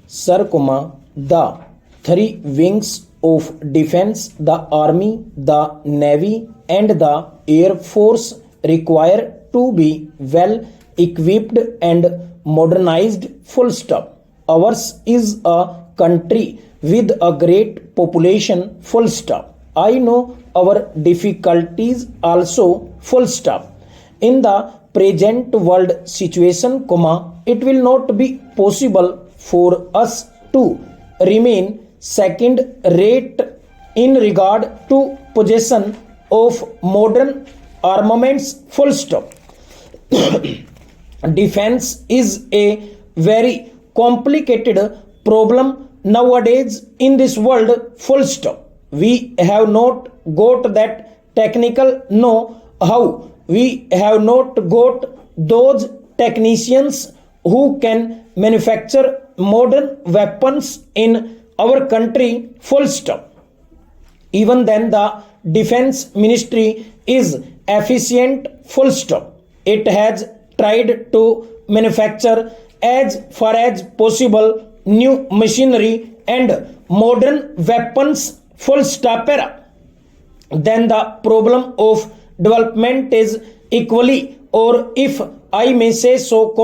Sir, the three wings of defense, the army, the navy, and the air force require to be well equipped and modernized. Full stop. Ours is a country with a great population. Full stop. I know our difficulties also. Full stop. In the present world situation, it will not be possible for us to remain second rate in regard to possession of modern armaments. Full stop. Defense is a very complicated problem nowadays in this world. Full stop. We have not got that technical know how. We have not got those technicians who can manufacture modern weapons in our country. Full stop. Even then, the defense ministry is efficient. Full stop. It has tried to manufacture as far as possible new machinery and modern weapons. Full stop. Then the problem of development is equally, or if I may say so,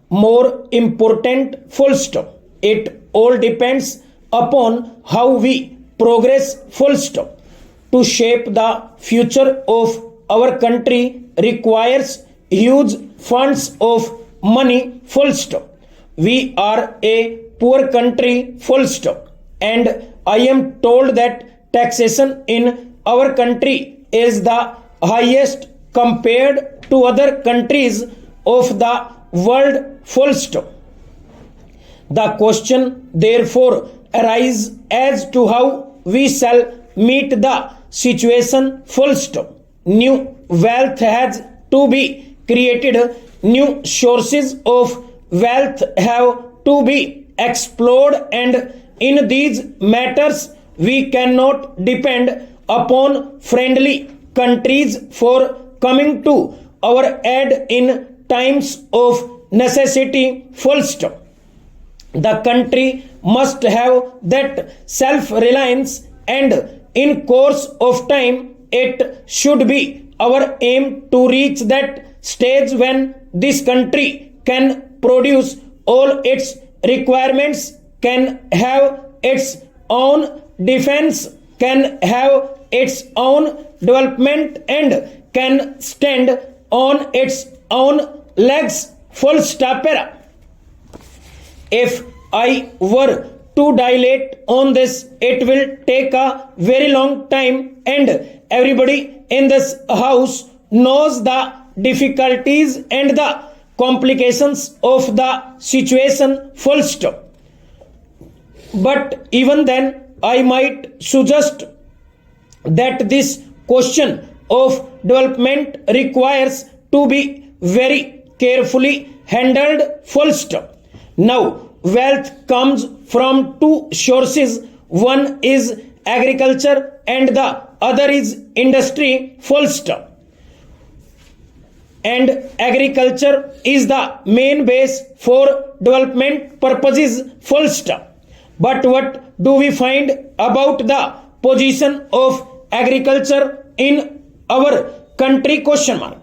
more important. Full stop. It all depends upon how we progress. Full stop. To shape the future of our country requires huge funds of money. Full stop. We are a poor country. Full stop. And I am told that taxation in our country is the highest compared to other countries of the world. Full stop. The question therefore arises as to how we shall meet the situation. Full stop. New wealth has to be created. New sources of wealth have to be explored, and in these matters we cannot depend upon friendly countries for coming to our aid in times of necessity. Full stop. The country must have that self-reliance, and in course of time it should be our aim to reach that stage when this country can produce all its requirements, can have its own defense, can have its own development, and can stand on its own legs. Full stop. If I were to dilate on this, it will take a very long time, and everybody in this house knows the difficulties and the complications of the situation. Full stop. But even then, I might suggest that this question of development requires to be very carefully handled. Full stop. Now, wealth comes from two sources. One is agriculture and the other is industry. Full stop. And agriculture is the main base for development purposes. Full stop. But what do we find about the position of agriculture in our country? Question mark.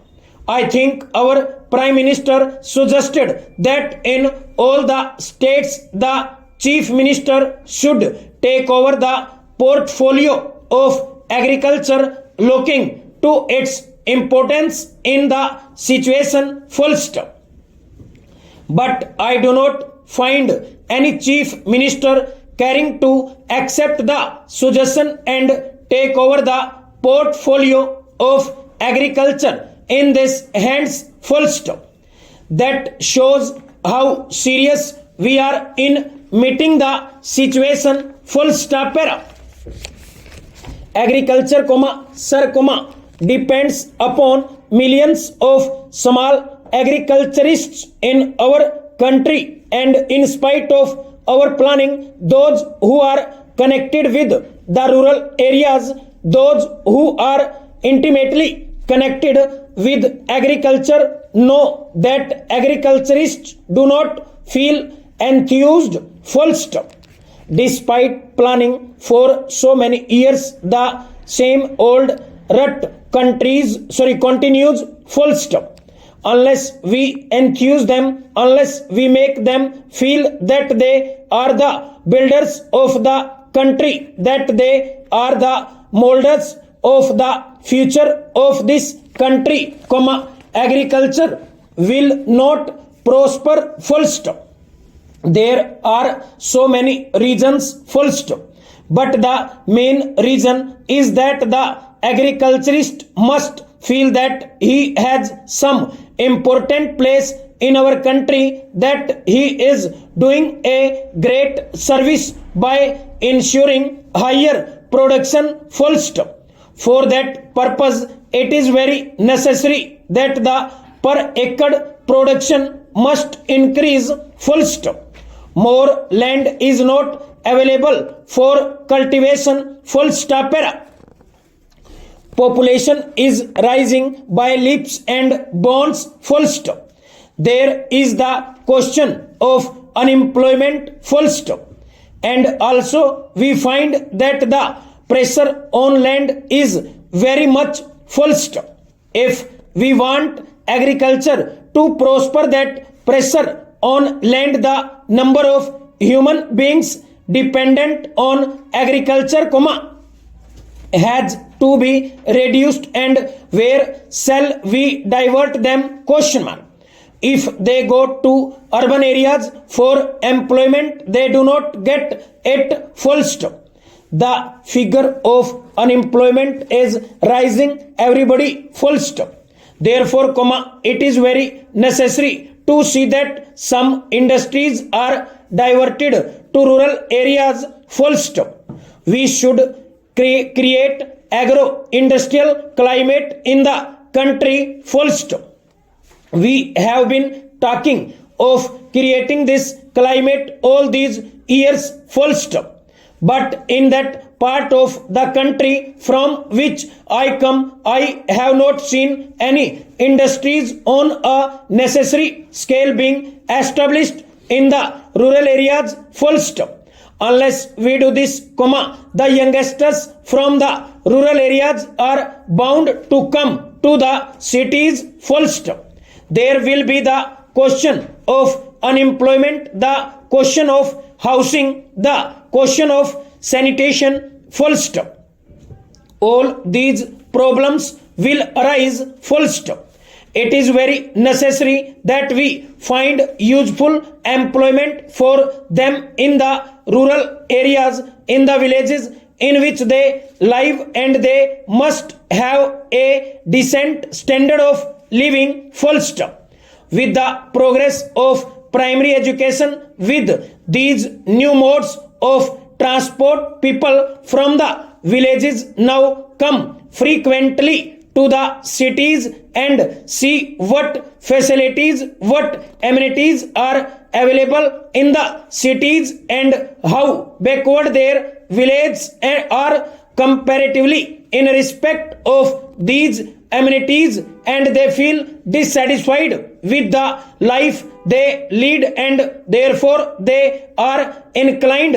I think our Prime Minister suggested that in all the states the Chief Minister should take over the portfolio of agriculture, looking to its importance in the situation. Full stop. But I do not find any Chief Minister caring to accept the suggestion and take over the portfolio of agriculture in this hands. Full stop. That shows how serious we are in meeting the situation. Full stop. Agriculture, sir, depends upon millions of small agriculturists in our country, and in spite of our planning, those who are connected with the rural areas, those who are intimately connected with agriculture know that agriculturists do not feel enthused, full stop. Despite planning for so many years, the same old rut continues, full stop. Unless we enthuse them, unless we make them feel that they are the builders of the country, that they are the molders of the future of this country, agriculture will not prosper, full stop. There are so many reasons, full stop. But the main reason is that the agriculturist must feel that he has some important place in our country, that he is doing a great service by ensuring higher production, full stop. For that purpose, it is very necessary that the per acre production must increase, full stop. More land is not available for cultivation, full stop. Population is rising by leaps and bounds, full stop. There is the question of unemployment, full stop. And also we find that the pressure on land is very much, full stop. If we want agriculture to prosper, that pressure on land, the number of human beings dependent on agriculture, has to be reduced, and where shall we divert them, question mark. If they go to urban areas for employment, they do not get it, full stop. The figure of unemployment is rising, everybody, full stop. Therefore, it is very necessary to see that some industries are diverted to rural areas, full stop. We should create agro-industrial climate in the country, full stop. We have been talking of creating this climate all these years, full stop. But in that part of the country from which I come, I have not seen any industries on a necessary scale being established in the rural areas, full stop. Unless we do this, the youngsters from the rural areas are bound to come to the cities, full stop. There will be the question of unemployment, the question of housing, the question of sanitation, full stop. All these problems will arise, full stop. It is very necessary that we find useful employment for them in the rural areas, in the villages in which they live, and they must have a decent standard of living, full stop. With the progress of primary education, with these new modes of transport, people from the villages now come frequently to the cities and see what facilities, what amenities are available in the cities, and how backward their villages are comparatively in respect of these amenities, and they feel dissatisfied with the life they lead, and therefore they are inclined,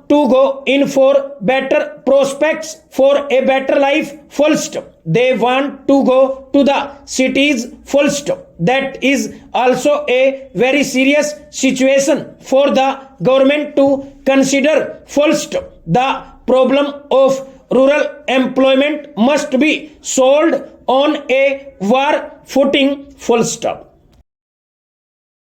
to go in for better prospects, for a better life, full stop. They want to go to the cities, full stop. That is also a very serious situation for the government to consider, full stop. The problem of rural employment must be solved on a war footing, full stop.